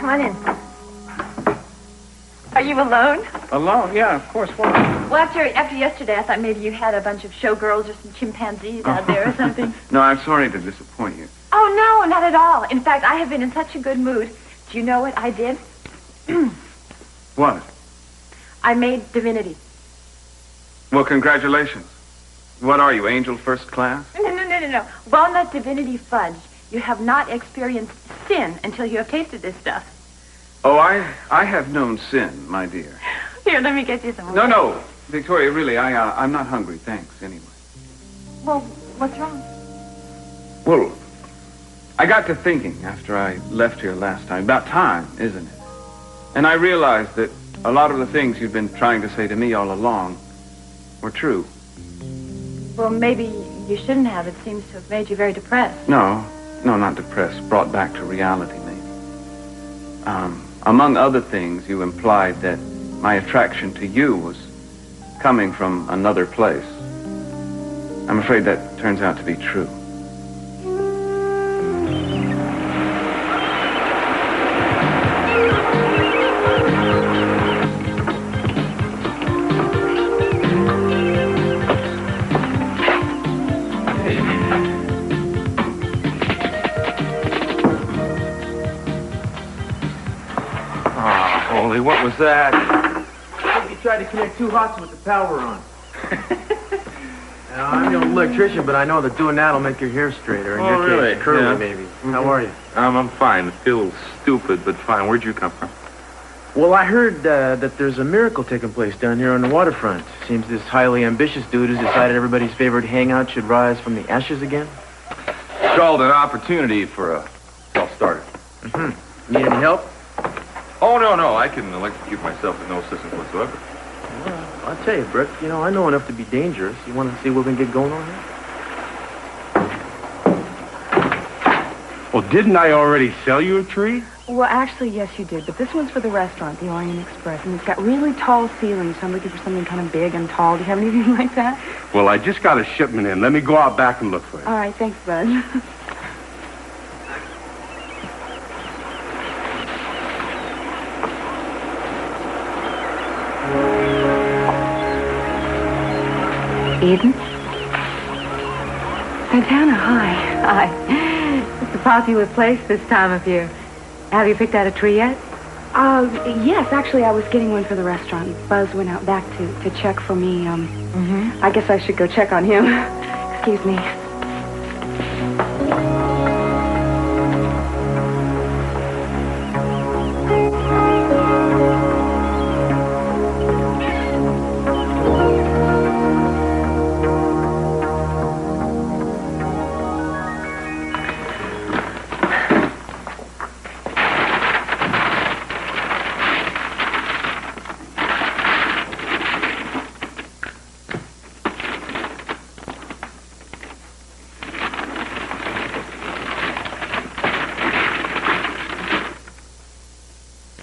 Come on in. Are you alone? Alone? Yeah, of course. What? Well, after yesterday, I thought maybe you had a bunch of showgirls or some chimpanzees out there or something. No, I'm sorry to disappoint you. Oh, no, not at all. In fact, I have been in such a good mood. Do you know what I did? What? I made divinity. Well, congratulations. What are you, angel first class? No. Walnut divinity fudge. You have not experienced sin until you have tasted this stuff. Oh, I have known sin, my dear. Here, let me get you some. No, Victoria, really, I'm not hungry, thanks, anyway. Well, what's wrong? Well, I got to thinking after I left here last time. About time, isn't it? And I realized that a lot of the things you've been trying to say to me all along were true. Well, maybe you shouldn't have. It seems to have made you very depressed. No, not depressed. Brought back to reality, maybe. Among other things, you implied that my attraction to you was coming from another place. I'm afraid that turns out to be true. What was that? I think you tried to connect two hots with the power on. Now, I'm no electrician, but I know that doing that'll make your hair straighter. In your really? Case, curly, Yeah. maybe. How are you? I'm fine. Feel stupid, but fine. Where'd you come from? Well, I heard that there's a miracle taking place down here on the waterfront. Seems this highly ambitious dude has decided everybody's favorite hangout should rise from the ashes again. It's called an opportunity for a self-starter. Mm-hmm. Need any help? Oh, no. I can electrocute myself with no assistance whatsoever. Well, I'll tell you, Brooke, I know enough to be dangerous. You want to see what we can get going on here? Well, didn't I already sell you a tree? Well, actually, yes, you did. But this one's for the restaurant, the Orient Express. And it's got really tall ceilings, so I'm looking for something kind of big and tall. Do you have anything like that? Well, I just got a shipment in. Let me go out back and look for it. All right, thanks, Bud. Eden? Santana, hi. Hi. It's a popular place this time of year. Have you picked out a tree yet? Yes, actually, I was getting one for the restaurant. Buzz went out back to check for me. I guess I should go check on him. Excuse me.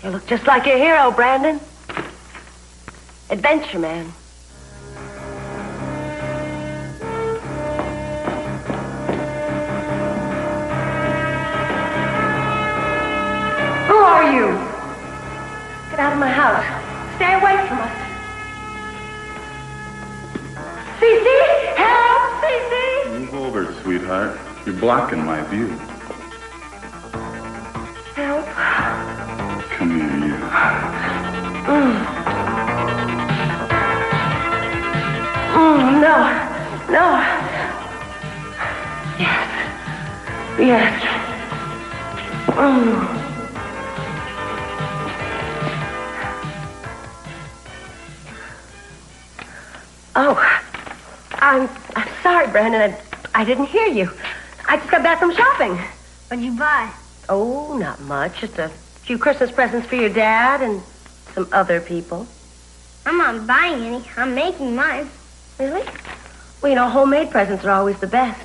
You look just like your hero, Brandon. Adventure man. Who are you? Get out of my house. Stay away from us. Cece! Help! Cece! Move over, sweetheart. You're blocking my view. Help. Come here, you. No. Yes. Oh, I'm sorry, Brandon. I didn't hear you. I just got back from shopping. What'd you buy? Oh, not much. Just a few Christmas presents for your dad and some other people. I'm not buying any. I'm making mine. Really? Well, homemade presents are always the best.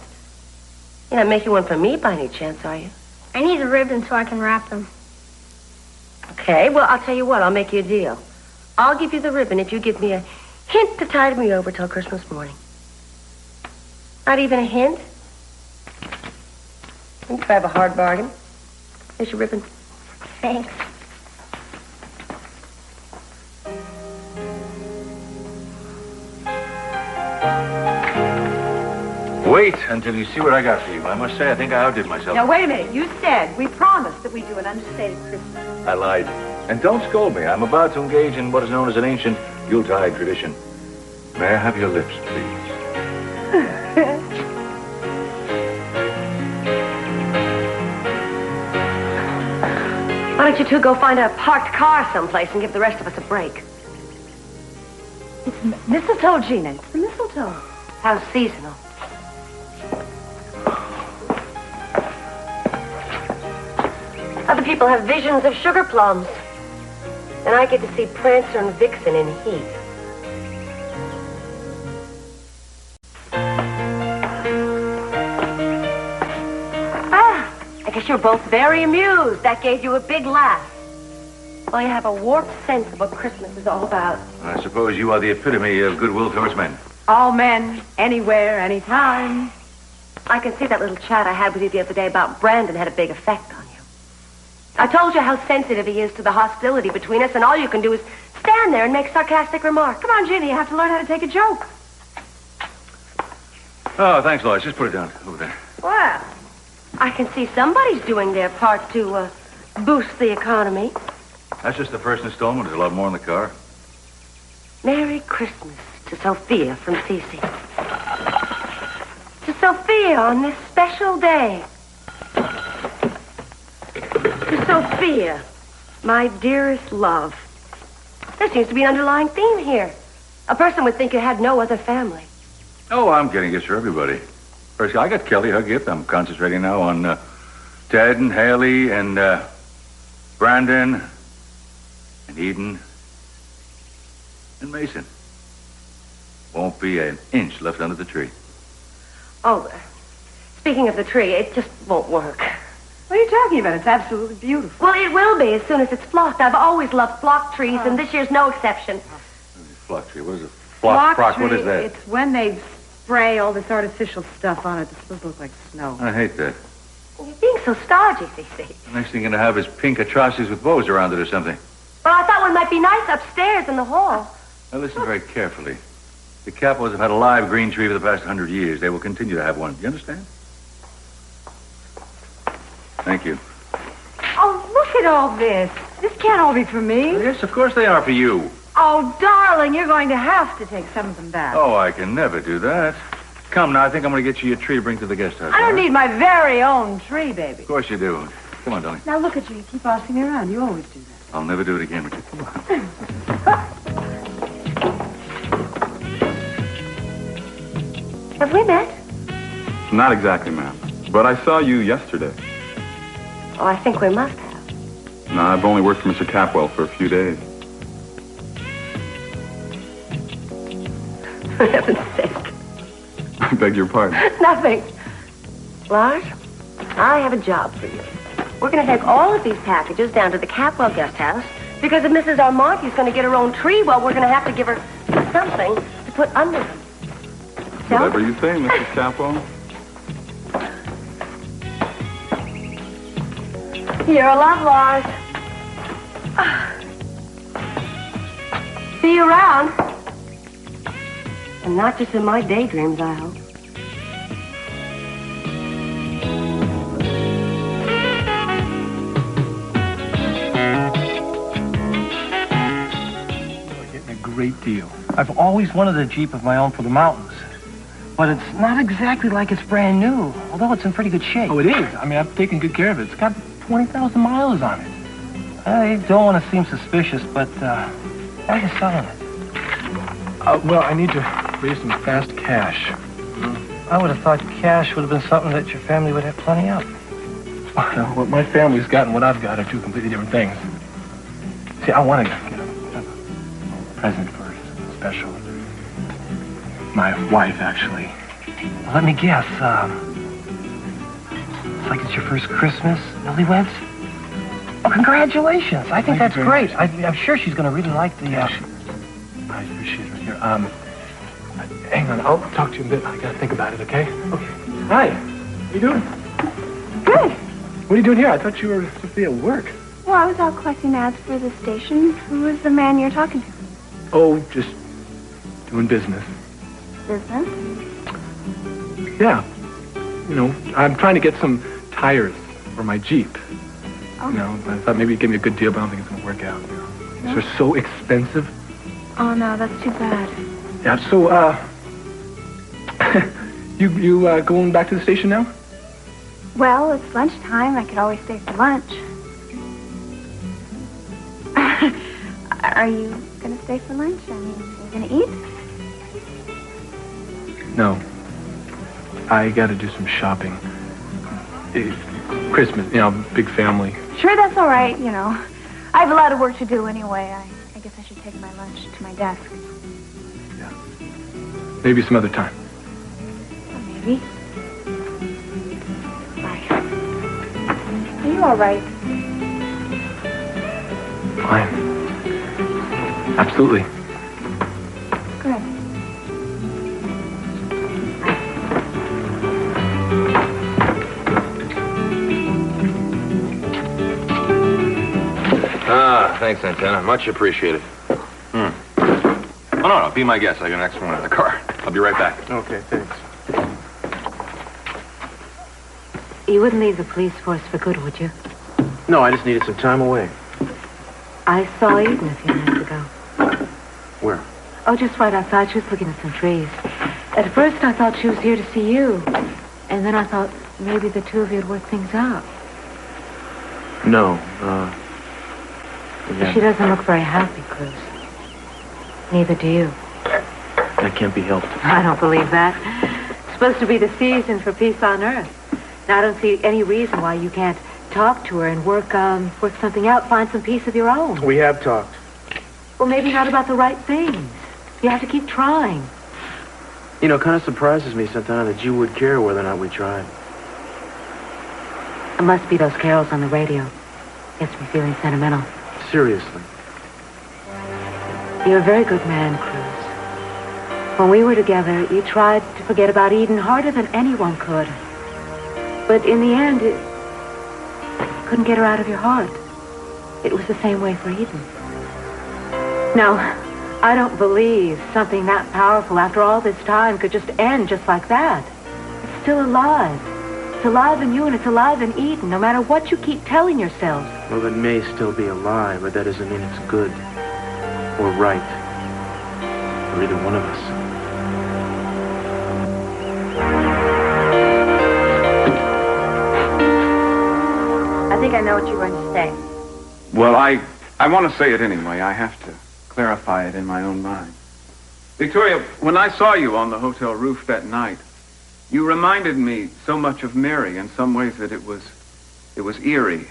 You're not making one for me by any chance, are you? I need a ribbon so I can wrap them. Okay, well, I'll tell you what. I'll make you a deal. I'll give you the ribbon if you give me a hint to tide me over till Christmas morning. Not even a hint? You try have a hard bargain. Here's your ribbon. Thanks. Wait until you see what I got for you. I must say, I think I outdid myself. Now, wait a minute. You said we promised that we'd do an understated Christmas. I lied. And don't scold me. I'm about to engage in what is known as an ancient Yuletide tradition. May I have your lips, please? Why don't you two go find a parked car someplace and give the rest of us a break? It's mistletoe, Gina. It's the mistletoe. How seasonal. Other people have visions of sugar plums. And I get to see Prancer and Vixen in heat. I guess you're both very amused. That gave you a big laugh. Well, you have a warped sense of what Christmas is all about. I suppose you are the epitome of goodwill towards men. All men, anywhere, anytime. I can see that little chat I had with you the other day about Brandon had a big effect on you. I told you how sensitive he is to the hostility between us, and all you can do is stand there and make sarcastic remarks. Come on, Ginny, you have to learn how to take a joke. Oh, thanks, Lois. Just put it down over there. Well, I can see somebody's doing their part to boost the economy. That's just the first installment. There's a lot more in the car. Merry Christmas to Sophia from Cece. To Sophia on this special day. To Sophia, my dearest love. There seems to be an underlying theme here. A person would think you had no other family. Oh, I'm getting gifts for everybody. First, I got Kelly her gift. I'm concentrating now on Ted and Haley and Brandon and Eden and Mason. Won't be an inch left under the tree. Oh, speaking of the tree, it just won't work. What are you talking about? It's absolutely beautiful. Well, it will be as soon as it's flocked. I've always loved flock trees, and this year's no exception. Flock tree. What is it? Flock tree, what is that? It's when they spray all this artificial stuff on it that's supposed to look like snow. I hate that. You're being so stodgy, Cece. The next thing you're going to have is pink atrocities with bows around it or something. Well, I thought one might be nice upstairs in the hall. Now, listen very carefully. The Capos have had a live green tree for the past 100 years. They will continue to have one. You understand? Thank you. Oh, look at all this. This can't all be for me. Yes, of course they are for you. Oh, darling, you're going to have to take some of them back. Oh, I can never do that. Come now, I think I'm going to get you your tree to bring to the guest house. I don't all right? need my very own tree, baby. Of course you do. Come on, darling. Now, look at you. You keep bossing me around. You always do that. I'll never do it again with you. Come on. Have we met? Not exactly, ma'am. But I saw you yesterday. Oh, I think we must have. No, I've only worked for Mr. Capwell for a few days. For heaven's sake. I beg your pardon. Nothing. Lars, I have a job for you. We're going to take all of these packages down to the Capwell guest house because if Mrs. Armonti's going to get her own tree, well, we're going to have to give her something to put under them. So? Whatever you say, Mrs. Capwell. You're a love, Lars. See you around. And not just in my daydreams, I hope. We're getting a great deal. I've always wanted a Jeep of my own for the mountains. But it's not exactly like it's brand new, although it's in pretty good shape. Oh, it is? I mean, I've taken good care of it. It's got 20,000 miles on it. I don't want to seem suspicious, but why are you selling it? Well, I need to raise some fast cash. I would have thought cash would have been something that your family would have plenty of. Well, what my family's got and what I've got are two completely different things. See, I want to get a present for special. My wife, actually. Let me guess, it's like it's your first Christmas, newlyweds? Oh, congratulations. I think that's great. I'm sure she's going to really like the, I appreciate it right here. Hang on, I'll talk to you in a bit. I got to think about it, okay? Okay. Hi. What are you doing? Good. What are you doing here? I thought you were supposed to be at work. Well, I was out collecting ads for the station. Who was the man you're talking to? Oh, just doing business. Business? Yeah. You know, I'm trying to get some tires for my Jeep. Oh. You know, I thought maybe you'd give me a good deal, but I don't think it's going to work out. You know. They're so expensive. Oh, no, that's too bad. Yeah, so, you going back to the station now? Well, it's lunchtime. I could always stay for lunch. Are you going to stay for lunch? I mean, are you going to eat? No. I got to do some shopping. Christmas, you know, big family. Sure, that's all right, you know. I have a lot of work to do anyway. I guess I should take my lunch to my desk. Yeah. Maybe some other time. Well, maybe. Bye. Are you all right? Fine. Absolutely. Good. Thanks, Antenna. Much appreciated. Oh, no, be my guest. I got an extra one in the car. I'll be right back. Okay, thanks. You wouldn't leave the police force for good, would you? No, I just needed some time away. I saw Eden a few minutes ago. Where? Oh, just right outside. She was looking at some trees. At first, I thought she was here to see you. And then I thought maybe the two of you would work things out. No, yeah. She doesn't look very happy, Cruz. Neither do you. That can't be helped. I don't believe that. It's supposed to be the season for peace on Earth. Now, I don't see any reason why you can't talk to her and work something out, find some peace of your own. We have talked. Well, maybe not about the right things. You have to keep trying. You know, it kind of surprises me, Santana, that you would care whether or not we tried. It must be those carols on the radio. Gets me feeling sentimental. Seriously. You're a very good man, Cruz. When we were together, you tried to forget about Eden harder than anyone could. But in the end, you couldn't get her out of your heart. It was the same way for Eden. Now, I don't believe something that powerful after all this time could just end just like that. It's still alive. It's alive in you and it's alive in Eden, no matter what you keep telling yourselves. Well, it may still be alive, but that doesn't mean it's good or right for either one of us. I think I know what you're going to say. Well, I want to say it anyway. I have to clarify it in my own mind. Victoria, when I saw you on the hotel roof that night, you reminded me so much of Mary in some ways that it was eerie.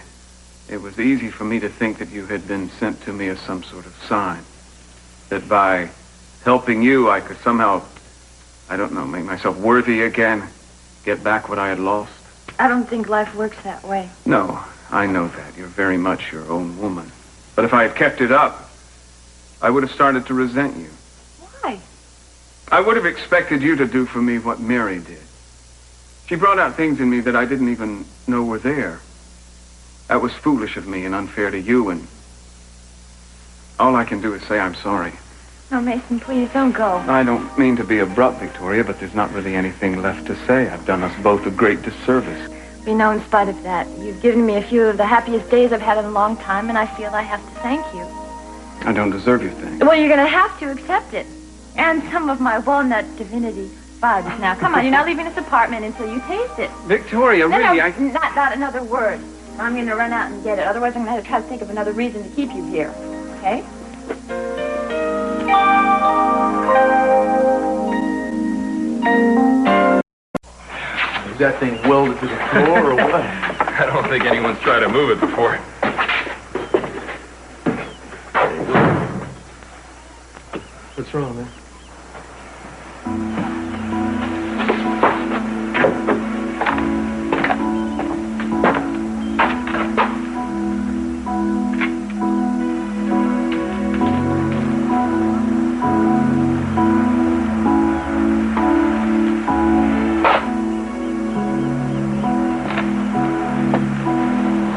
It was easy for me to think that you had been sent to me as some sort of sign. That by helping you, I could somehow, I don't know, make myself worthy again, get back what I had lost. I don't think life works that way. No, I know that. You're very much your own woman. But if I had kept it up, I would have started to resent you. Why? I would have expected you to do for me what Mary did. She brought out things in me that I didn't even know were there. That was foolish of me and unfair to you, and all I can do is say I'm sorry. No, Mason, please, don't go. I don't mean to be abrupt, Victoria, but there's not really anything left to say. I've done us both a great disservice. We know in spite of that, you've given me a few of the happiest days I've had in a long time, and I feel I have to thank you. I don't deserve your thanks. Well, you're going to have to accept it. And some of my walnut divinity fudge. Now, come on, you're not leaving this apartment until you taste it. Victoria, really, not another word. I'm going to run out and get it. Otherwise, I'm going to have to try to think of another reason to keep you here. Okay? Is that thing welded to the floor or what? I don't think anyone's tried to move it before. What's wrong, man?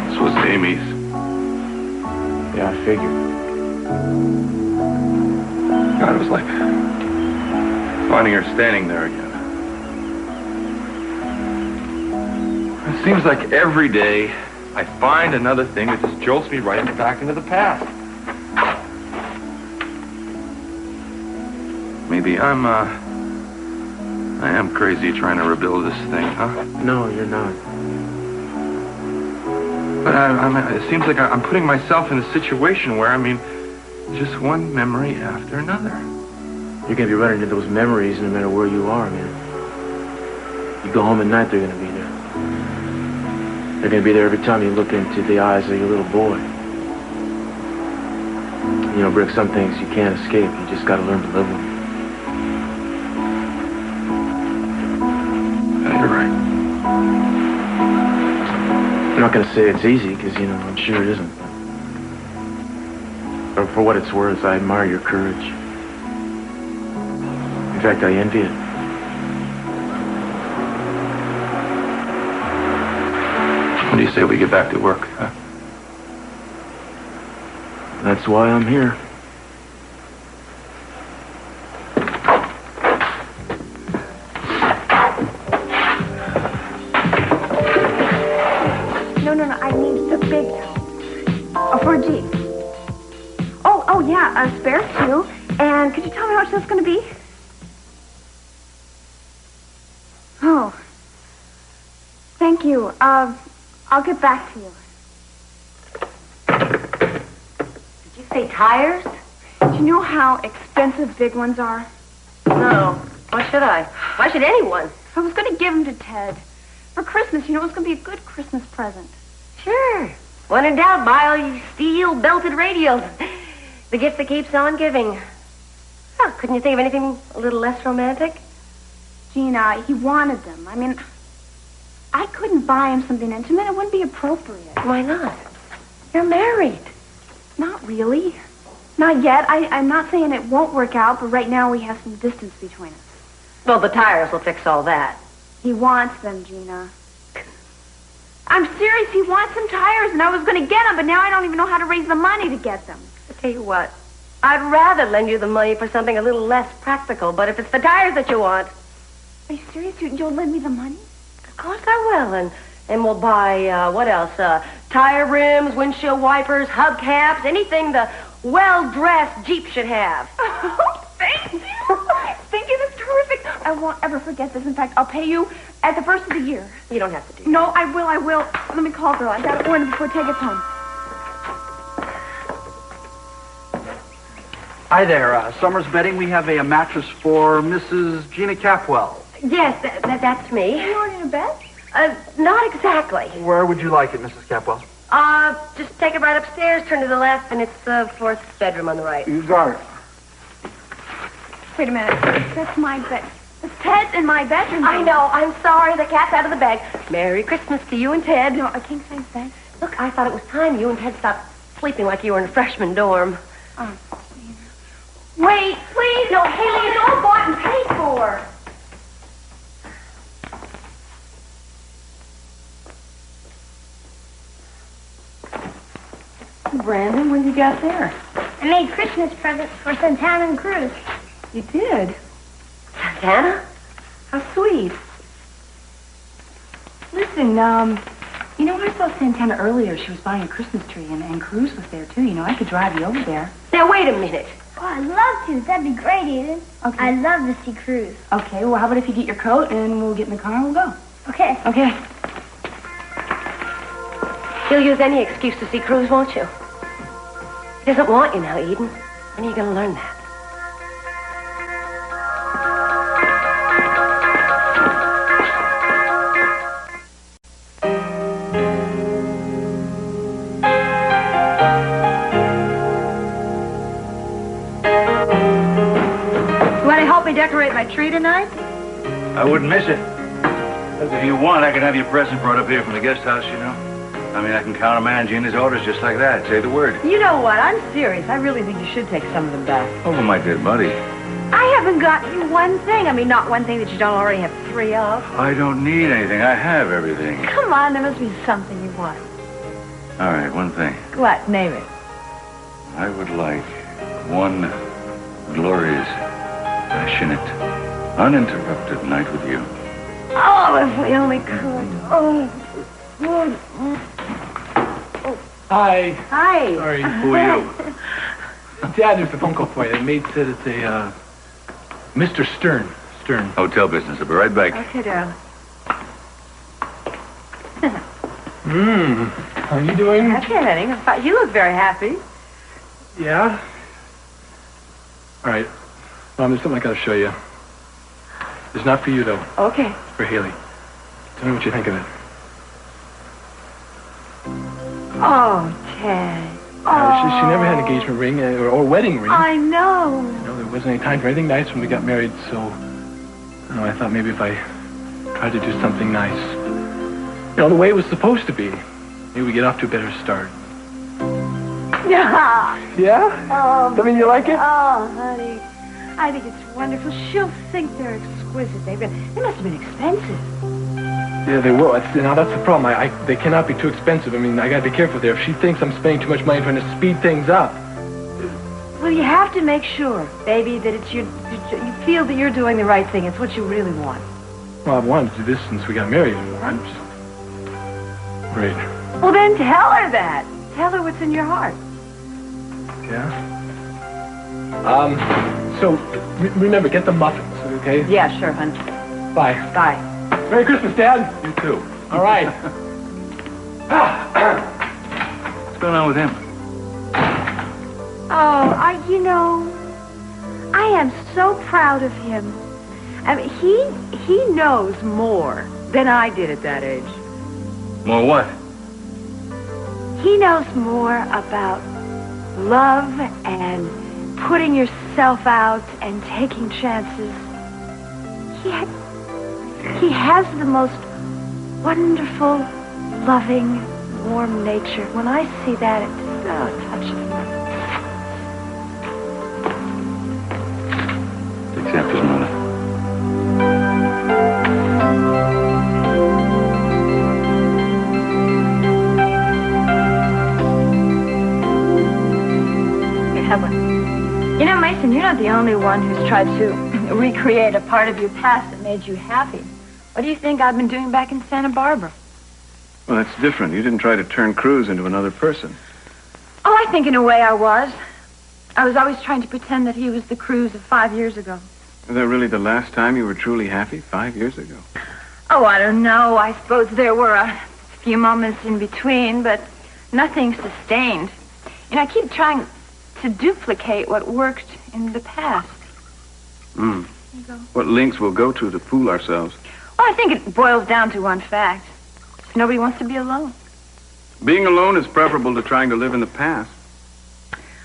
This was Amy's. God, it was like finding her standing there again. It seems like every day I find another thing that just jolts me right back into the past. Maybe I am crazy trying to rebuild this thing, huh? No, you're not. But it seems like I'm putting myself in a situation where, just one memory after another. You're gonna be running into those memories no matter where you are, man. You go home at night, they're gonna be there. They're gonna be there every time you look into the eyes of your little boy. You know, Brick, some things you can't escape. You just gotta learn to live with them. Yeah, you're right. I'm not gonna say it's easy, because, I'm sure it isn't. But for what it's worth, I admire your courage. In fact, I envy it. What do you say we get back to work, huh? That's why I'm here. No, I need the big for a Jeep. Oh, yeah, spares too. And could you tell me how much that's going to be? Oh. Thank you. I'll get back to you. Did you say tires? Do you know how expensive big ones are? No. Why should I? Why should anyone? I was going to give them to Ted. For Christmas, it was going to be a good Christmas present. Sure. When in doubt, buy all you steel-belted radios. The gift that keeps on giving. Oh, couldn't you think of anything a little less romantic? Gina, he wanted them. I couldn't buy him something intimate. It wouldn't be appropriate. Why not? You're married. Not really. Not yet. I'm not saying it won't work out, but right now we have some distance between us. Well, the tires will fix all that. He wants them, Gina. I'm serious. He wants some tires, and I was going to get them, but now I don't even know how to raise the money to get them. I'll tell you what. I'd rather lend you the money for something a little less practical, but if it's the tires that you want... Are you serious? You'll lend me the money? Of course I will, and we'll buy, what else? Tire rims, windshield wipers, hubcaps, anything the well-dressed Jeep should have. Oh, thank you. Thank you. That's terrific. I won't ever forget this. In fact, I'll pay you at the first of the year. You don't have to do that. No, I will. Let me call girl. I got to order before Ted gets home. Hi there. Summers Bedding. We have a mattress for Mrs. Gina Capwell. Yes, that's me. Are you ordering a bed? Not exactly. Where would you like it, Mrs. Capwell? Just take it right upstairs, turn to the left, and it's the fourth bedroom on the right. You got it. Wait a minute. That's my bed. It's Ted's in my bedroom. I know. I'm sorry. The cat's out of the bag. Merry Christmas to you and Ted. No, a king-size bed. Look, I thought it was time you and Ted stopped sleeping like you were in a freshman dorm. Oh, wait, please. No, Haley, it's all bought and paid for. Brandon, what you got there? I made Christmas presents for Santana and Cruz. You did? Santana? How sweet. Listen, I saw Santana earlier. She was buying a Christmas tree, and Cruz was there, too. I could drive you over there. Now, wait a minute. Oh, I'd love to. That'd be great, Eden. Okay. I'd love to see Cruz. Okay, well, how about if you get your coat, and we'll get in the car and we'll go. Okay. Okay. You'll use any excuse to see Cruz, won't you? He doesn't want you now, Eden. When are you going to learn that? You want to help me decorate my tree tonight? I wouldn't miss it. If you want, I can have your present brought up here from the guest house, I can countermand Gina's orders just like that. Say the word. You know what? I'm serious. I really think you should take some of them back. Over my dead buddy. I haven't got you one thing. Not one thing that you don't already have three of. I don't need anything. I have everything. Come on, there must be something you want. All right, one thing. What? Name it. I would like one glorious, passionate, uninterrupted night with you. Oh, if we only could. Oh. Hi. Hi. Sorry. Who are you? Dad, there's a phone call for you. The maid said it's a, Mr. Stern. Hotel business. I'll be right back. Okay, darling. How are you doing? Okay, honey. You look very happy. Yeah? All right. Mom, there's something I gotta show you. It's not for you, though. Okay. It's for Haley. Tell me what you think of it. Oh, Ted. She never had an engagement ring or wedding ring. I know. You know, there wasn't any time for anything nice when we got married, so I thought maybe if I tried to do something nice, you know, the way it was supposed to be, maybe we get off to a better start. Yeah. Yeah? Oh, I mean, you like it? Oh, honey. I think it's wonderful. She'll think they're exquisite. They must have been expensive. Yeah, they will. Now, that's the problem. They cannot be too expensive. I mean, I gotta be careful there. If she thinks I'm spending too much money trying to speed things up. Well, you have to make sure, baby, that it's you feel that you're doing the right thing. It's what you really want. Well, I've wanted to do this since we got married. I'm just... Great. Well, then tell her that. Tell her what's in your heart. Yeah? So, remember, get the muffins, okay? Yeah, sure, hon. Bye. Bye. Merry Christmas, Dad. You too. All right. What's going on with him? Oh, I am so proud of him. I mean, he knows more than I did at that age. More what? He knows more about love and putting yourself out and taking chances. He has the most wonderful, loving, warm nature. When I see that, it touches me. Except his mother. Here, have one. You know, Mason, you're not the only one who's tried to recreate a part of your past that made you happy. What do you think I've been doing back in Santa Barbara? Well, that's different. You didn't try to turn Cruz into another person. Oh, I think in a way I was. I was always trying to pretend that he was the Cruz of 5 years ago. Was that really the last time you were truly happy? 5 years ago? Oh, I don't know. I suppose there were a few moments in between, but nothing sustained. You know, I keep trying to duplicate what worked in the past. What lengths we'll go to fool ourselves. Well, I think it boils down to one fact. Nobody wants to be alone. Being alone is preferable to trying to live in the past.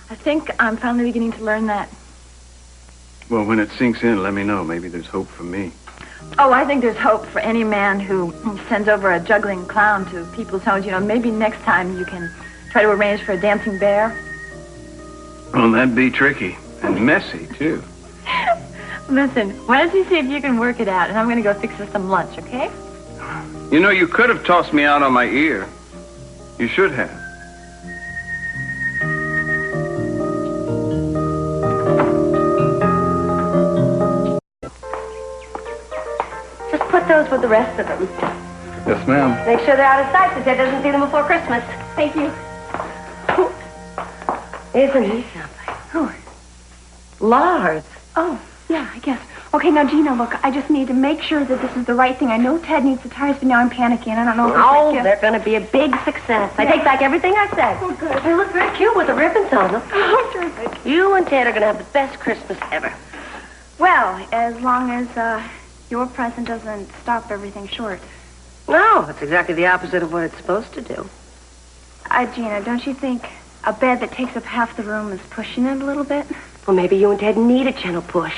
I think I'm finally beginning to learn that. Well, when it sinks in, let me know. Maybe there's hope for me. Oh, I think there's hope for any man who sends over a juggling clown to people's homes. You know, maybe next time you can try to arrange for a dancing bear. Well, that'd be tricky. And messy, too. Listen, why don't you see if you can work it out, and I'm going to go fix us some lunch, okay? You know, you could have tossed me out on my ear. You should have. Just put those with the rest of them. Yes, ma'am. Make sure they're out of sight so Ted doesn't see them before Christmas. Thank you. Isn't he something? Who? Lars. Oh, yeah, I guess. Okay, now, Gina, look, I just need to make sure that this is the right thing. I know Ted needs the tires, but now I'm panicking. I don't know if Oh, it's they're going to be a big success. I take back everything I said. Oh, good. They look very cute with the ribbons on them. Oh, terrific. You and Ted are going to have the best Christmas ever. Well, as long as your present doesn't stop everything short. No, it's exactly the opposite of what it's supposed to do. Gina, don't you think a bed that takes up half the room is pushing it a little bit? Well, maybe you and Ted need a gentle push.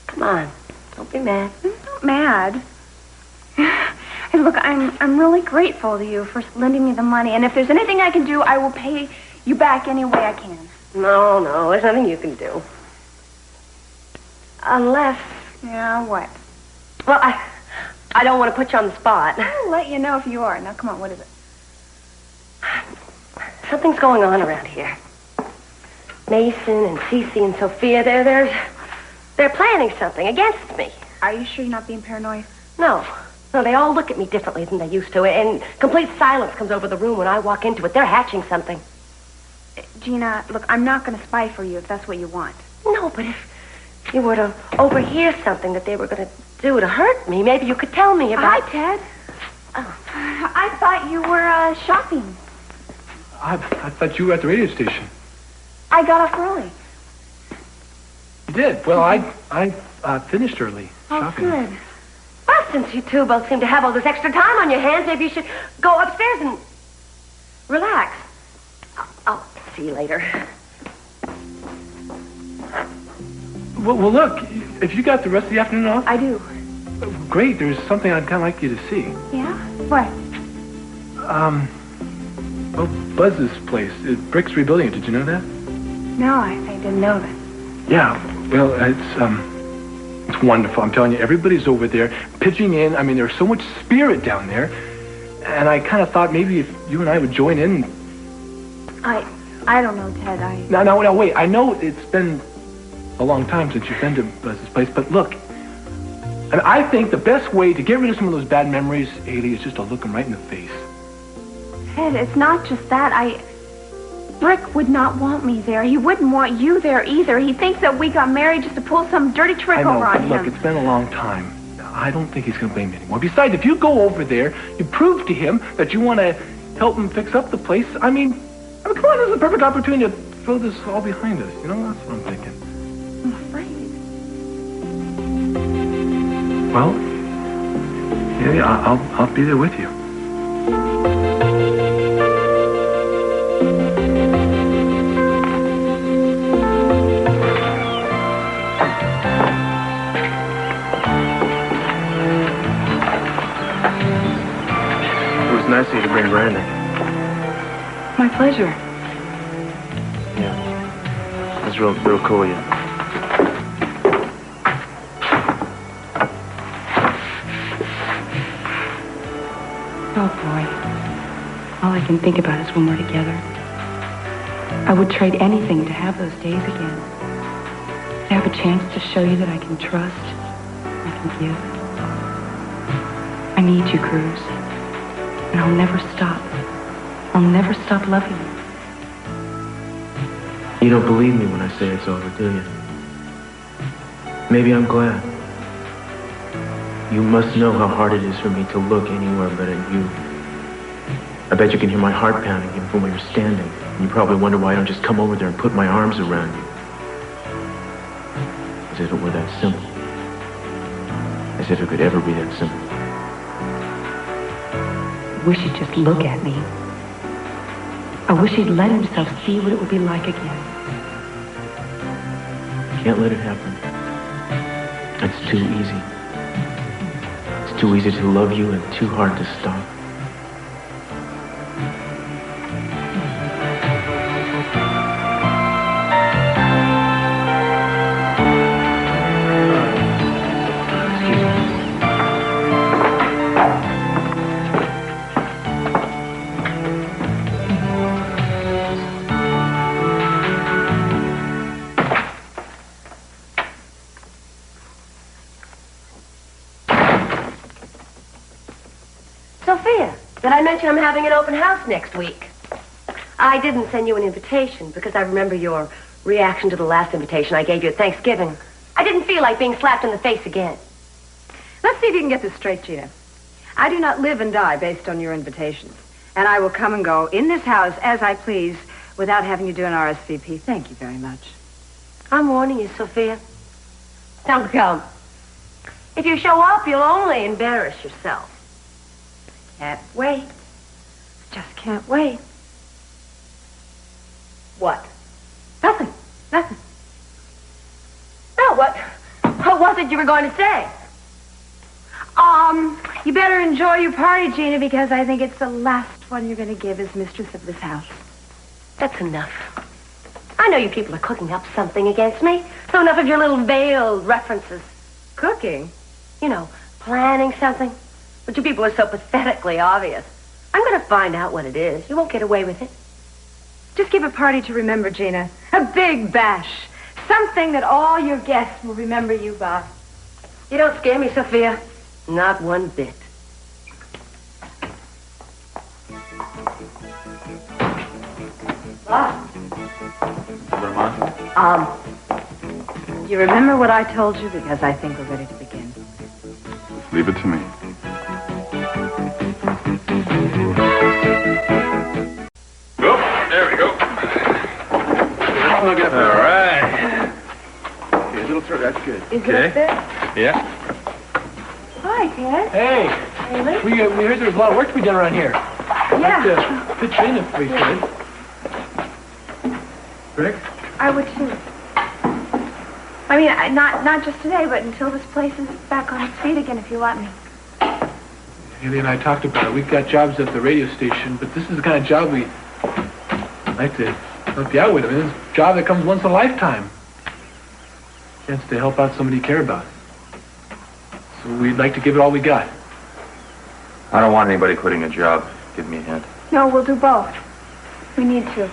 Come on. Don't be mad. I'm not mad. Hey, look, I'm really grateful to you for lending me the money. And if there's anything I can do, I will pay you back any way I can. No, there's nothing you can do. Unless... Yeah, what? Well, I don't want to put you on the spot. I'll let you know if you are. Now, come on, what is it? Something's going on around here. Mason and Cece and Sophia, they're planning something against me. Are you sure you're not being paranoid? No. No, they all look at me differently than they used to, and complete silence comes over the room when I walk into it. They're hatching something. Gina, look, I'm not going to spy for you if that's what you want. No, but if you were to overhear something that they were going to do to hurt me, maybe you could tell me about... Hi, Ted. Oh. I thought you were shopping. I thought you were at the radio station. I got off early. You did? Well, I finished early shopping. Oh, good. Well, since you two both seem to have all this extra time on your hands, maybe you should go upstairs and relax. I'll see you later. Well, look, if you got the rest of the afternoon off... I do. Great, there's something I'd kind of like you to see. Yeah? What? Well, Buzz's place. Brick's rebuilding it. Did you know that? No, I didn't know that. Yeah, well, it's wonderful. I'm telling you, everybody's over there pitching in. I mean, there's so much spirit down there. And I kind of thought maybe if you and I would join in... I don't know, Ted. Now, wait. I know it's been a long time since you've been to Buzz's place, but look... And I think the best way to get rid of some of those bad memories, Ailey, is just to look them right in the face. Ted, it's not just that. Brick would not want me there. He wouldn't want you there either. He thinks that we got married just to pull some dirty trick over on him. Look, it's been a long time. I don't think he's going to blame me anymore. Besides, if you go over there, you prove to him that you want to help him fix up the place. I mean, come on, this is a perfect opportunity to throw this all behind us. You know, that's what I'm thinking. I'm afraid. Well, yeah, I'll be there with you. It was nice of you to bring Brandon. My pleasure. Yeah, it was real cool of you. Oh, boy. All I can think about is when we're together. I would trade anything to have those days again. To have a chance to show you that I can trust, I can give. I need you, Cruz. And I'll never stop. I'll never stop loving you. You don't believe me when I say it's over, do you? Maybe I'm glad. You must know how hard it is for me to look anywhere but at you. I bet you can hear my heart pounding even from where you're standing. And you probably wonder why I don't just come over there and put my arms around you. As if it were that simple. As if it could ever be that simple. I wish he'd just look at me. I wish he'd let himself see what it would be like again. Can't let it happen. It's too easy. It's too easy to love you and too hard to stop. Sophia, did I mention I'm having an open house next week? I didn't send you an invitation because I remember your reaction to the last invitation I gave you at Thanksgiving. I didn't feel like being slapped in the face again. Let's see if you can get this straight, Gina. I do not live and die based on your invitations. And I will come and go in this house as I please without having you do an RSVP. Thank you very much. I'm warning you, Sophia. Don't come. If you show up, you'll only embarrass yourself. Can't wait. Just can't wait. What? Nothing. Nothing. No, what was it you were going to say? You better enjoy your party, Gina, because I think it's the last one you're going to give as mistress of this house. That's enough. I know you people are cooking up something against me. So enough of your little veiled references. Cooking? You know, planning something. But you people are so pathetically obvious. I'm going to find out what it is. You won't get away with it. Just give a party to remember Gina. A big bash. Something that all your guests will remember you by. You don't scare me, Sophia. Not one bit. You remember what I told you? Because I think we're ready to begin. Leave it to me. Oh, there we go. All right. Okay, a little further. That's good. Is it up there? Yeah. Hi, Ted. Hey, Haley? we heard there was a lot of work to be done around here. Yeah. I'd like to pitch in if we could. Rick? I would too. I mean, not just today, but until this place is back on its feet again, if you let me. Haley and I talked about it. We've got jobs at the radio station, but this is the kind of job we'd like to help you out with. I mean, it's a job that comes once in a lifetime. Chance to help out somebody you care about. So we'd like to give it all we got. I don't want anybody quitting a job. Give me a hint. No, we'll do both. We need to.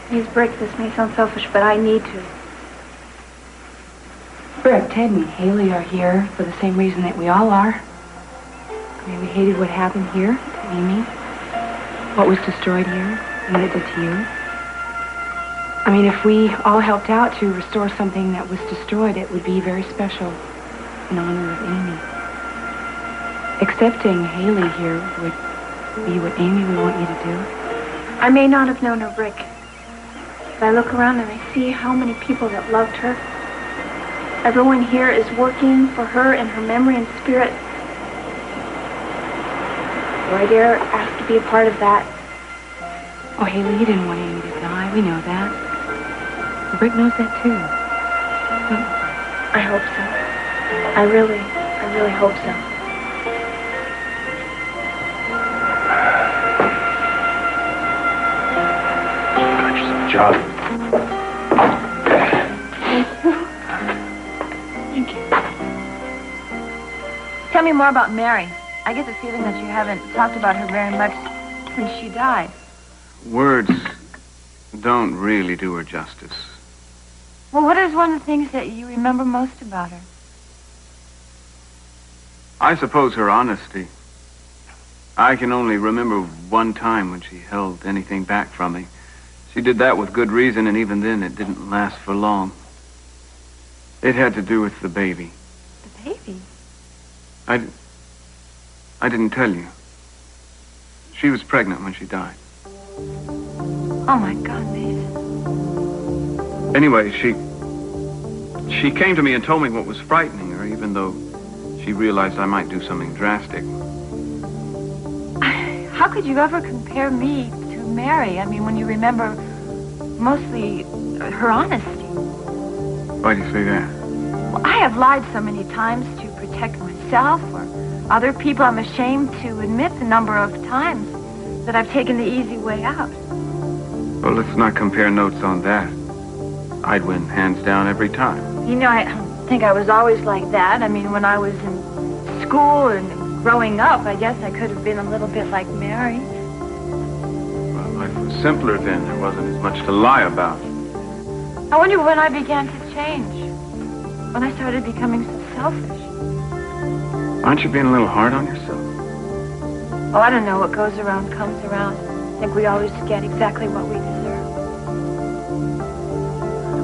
Please, Brick, this may sound selfish, but I need to. Brick, Ted, and Haley are here for the same reason that we all are. I mean, we hated what happened here to Amy, what was destroyed here, and what it did to you. I mean, if we all helped out to restore something that was destroyed, it would be very special in honor of Amy. Accepting Haley here would be what Amy would want you to do. I may not have known her, Brick, but I look around and I see how many people that loved her. Everyone here is working for her in her memory and spirit. Do I dare ask to be a part of that? Oh, Haley, you didn't want Amy to die. We know that. Brick knows that, too. I hope so. I really hope so. Job. Thank you. Tell me more about Mary. I get the feeling that you haven't talked about her very much since she died. Words don't really do her justice. Well, what is one of the things that you remember most about her? I suppose her honesty. I can only remember one time when she held anything back from me. She did that with good reason, and even then it didn't last for long. It had to do with the baby. The baby? I didn't tell you. She was pregnant when she died. Oh, my God, Mason. Anyway, she came to me and told me what was frightening her, even though she realized I might do something drastic. How could you ever compare me to Mary? I mean, when you remember mostly her honesty. Why do you say that? Well, I have lied so many times to protect myself or other people. I'm ashamed to admit the number of times that I've taken the easy way out. Well, let's not compare notes on that. I'd win hands down every time. You know, I think I was always like that. I mean, when I was in school and growing up, I guess I could have been a little bit like Mary. Well, life was simpler then. There wasn't as much to lie about. I wonder when I began to change. When I started becoming so selfish. Aren't you being a little hard on yourself? Oh, I don't know. What goes around comes around. I think we always get exactly what we deserve.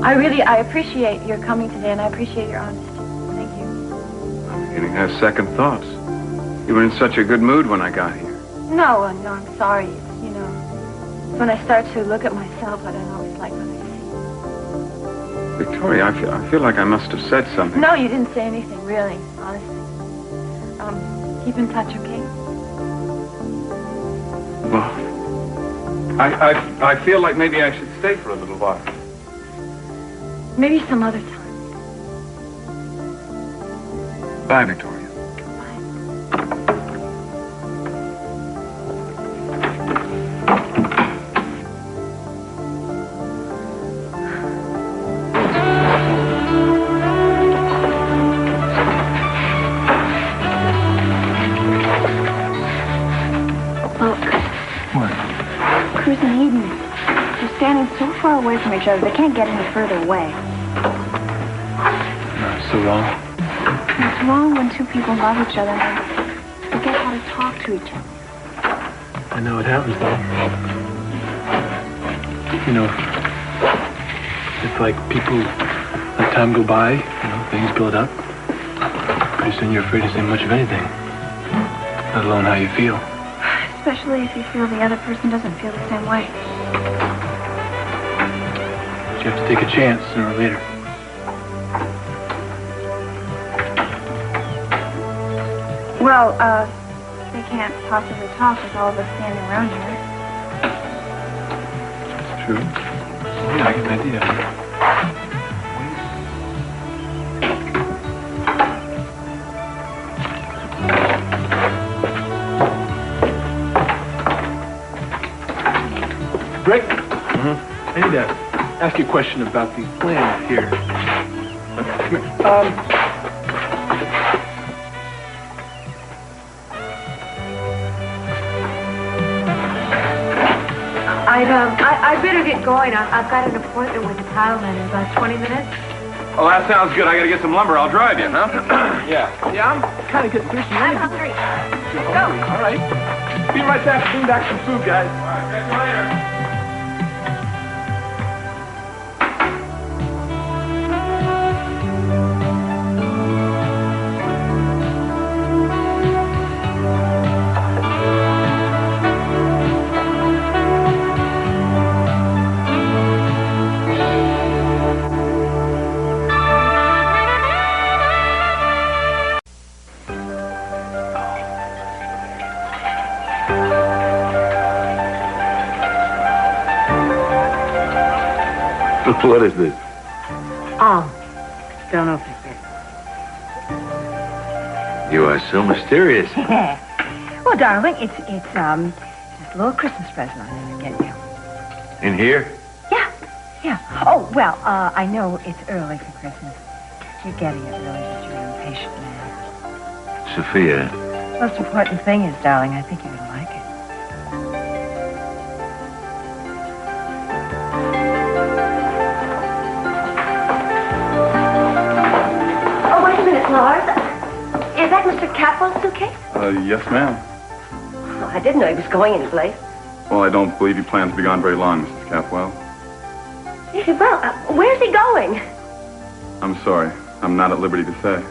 I appreciate your coming today, and I appreciate your honesty. Thank you. I'm beginning to have second thoughts. You were in such a good mood when I got here. No, I'm sorry. It's, you know, when I start to look at myself, I don't always like what I see. Victoria, I feel like I must have said something. No, you didn't say anything, really, honestly. Keep in touch, okay? Well, I feel like maybe I should stay for a little while. Maybe some other time. Bye, Victoria. Cruising away from each other. They can't get any further away. It's so wrong. It's wrong when two people love each other and they forget how to talk to each other. I know it happens, though. You know, it's like people let time go by, things build up. Pretty soon you're afraid to say much of anything, let alone how you feel. Especially if you feel the other person doesn't feel the same way. But you have to take a chance sooner or later. Well, they can't possibly talk with all of us standing around here. That's true. Yeah, I get the idea. Rick? Mm-hmm. I need to ask you a question about the plan here. Come here. I'd better get going. I've got an appointment with the tile man in about 20 minutes. Oh, that sounds good. I gotta get some lumber. I'll drive you, huh? Yeah. Yeah, I'm kind of getting thirsty. I'm hungry. You're hungry. All right. Be right back. Bring back some food, guys. All right, catch you later. What is this? Oh, don't open it yet. You are so mysterious. Well, darling, it's just a little Christmas present I'm going to get you. In here? Yeah. Oh, well, I know it's early for Christmas. You're getting it really just you're an impatient man. Sophia. The most important thing is, darling, I think you're going to like it. Lars, is that Mr. Catwell's suitcase? Yes, ma'am. Oh, I didn't know he was going anyplace. Well, I don't believe he plans to be gone very long, Mrs. Capwell. Well, where's he going? I'm sorry. I'm not at liberty to say.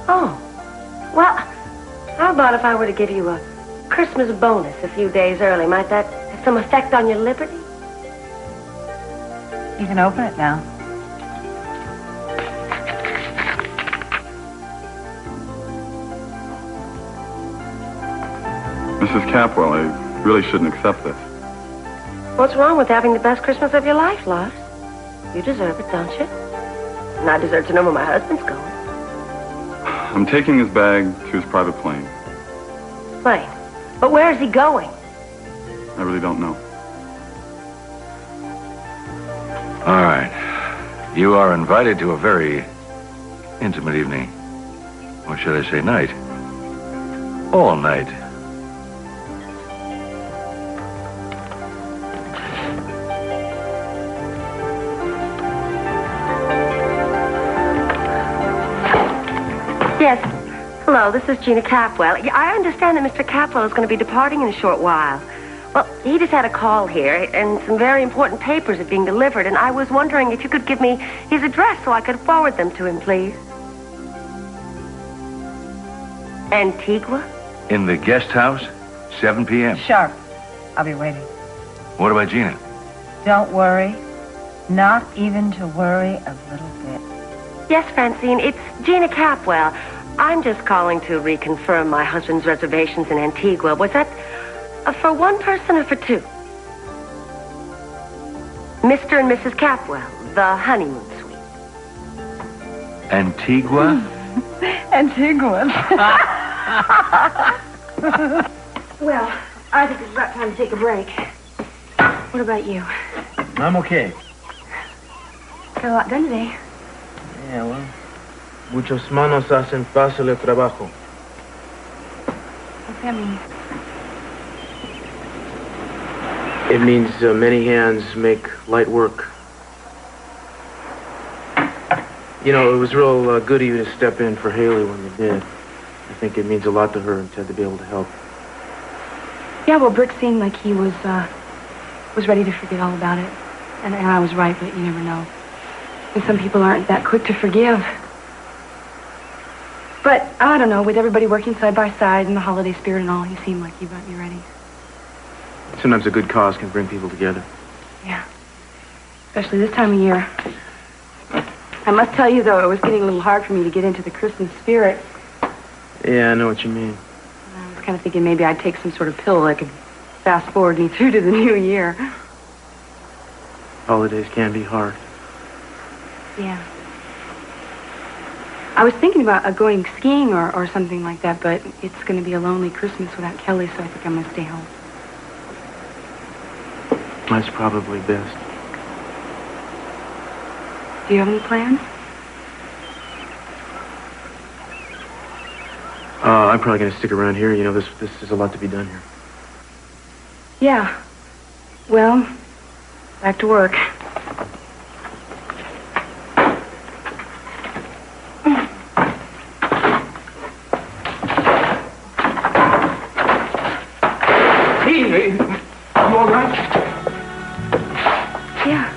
Oh. Well, how about if I were to give you a Christmas bonus a few days early? Might that have some effect on your liberty? You can open it now. Mrs. Capwell, I really shouldn't accept this. What's wrong with having the best Christmas of your life, Lars? You deserve it, don't you? And I deserve to know where my husband's going. I'm taking his bag to his private plane. Plane? But where is he going? I really don't know. All right. You are invited to a very intimate evening. Or should I say night? All night. Yes. Hello, this is Gina Capwell. I understand that Mr. Capwell is going to be departing in a short while. Well, he just had a call here, and some very important papers are being delivered, and I was wondering if you could give me his address so I could forward them to him, please. Antigua? In the guest house, 7 p.m. Sharp. I'll be waiting. What about Gina? Don't worry. Not even to worry a little bit. Yes, Francine, it's Gina Capwell. I'm just calling to reconfirm my husband's reservations in Antigua. Was that for one person or for two? Mr. and Mrs. Capwell, the honeymoon suite. Antigua? Antigua. Well, I think it's about time to take a break. What about you? I'm okay. Got a lot done today. Yeah, well, muchas manos hacen fácil el trabajo. What's that mean? It means many hands make light work. You know, it was real good of you to step in for Haley when you did. I think it means a lot to her and Ted to be able to help. Yeah, well, Brick seemed like he was ready to forget all about it. And I was right, but you never know. And some people aren't that quick to forgive. But, I don't know, with everybody working side by side and the holiday spirit and all, he seemed like he might be ready. Sometimes a good cause can bring people together. Yeah. Especially this time of year. I must tell you, though, it was getting a little hard for me to get into the Christmas spirit. Yeah, I know what you mean. I was kind of thinking maybe I'd take some sort of pill that could fast forward me through to the new year. Holidays can be hard. Yeah. I was thinking about going skiing or something like that, but it's going to be a lonely Christmas without Kelly, so I think I'm going to stay home. That's probably best. Do you have any plans? I'm probably going to stick around here. You know, this is a lot to be done here. Yeah. Well, back to work. Hey, you all right? Yeah.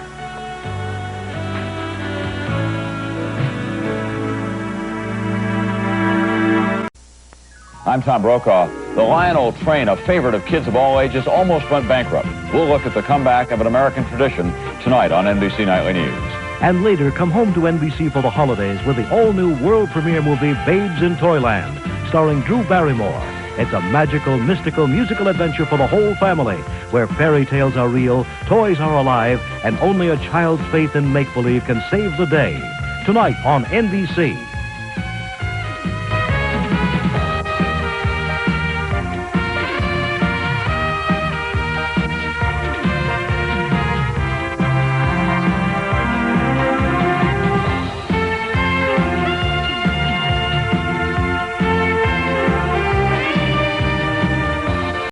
I'm Tom Brokaw. The Lionel train, a favorite of kids of all ages, almost went bankrupt. We'll look at the comeback of an American tradition tonight on NBC Nightly News. And later, come home to NBC for the holidays with the all-new world premiere movie Babes in Toyland, starring Drew Barrymore. It's a magical, mystical, musical adventure for the whole family, where fairy tales are real, toys are alive, and only a child's faith in make-believe can save the day. Tonight on NBC.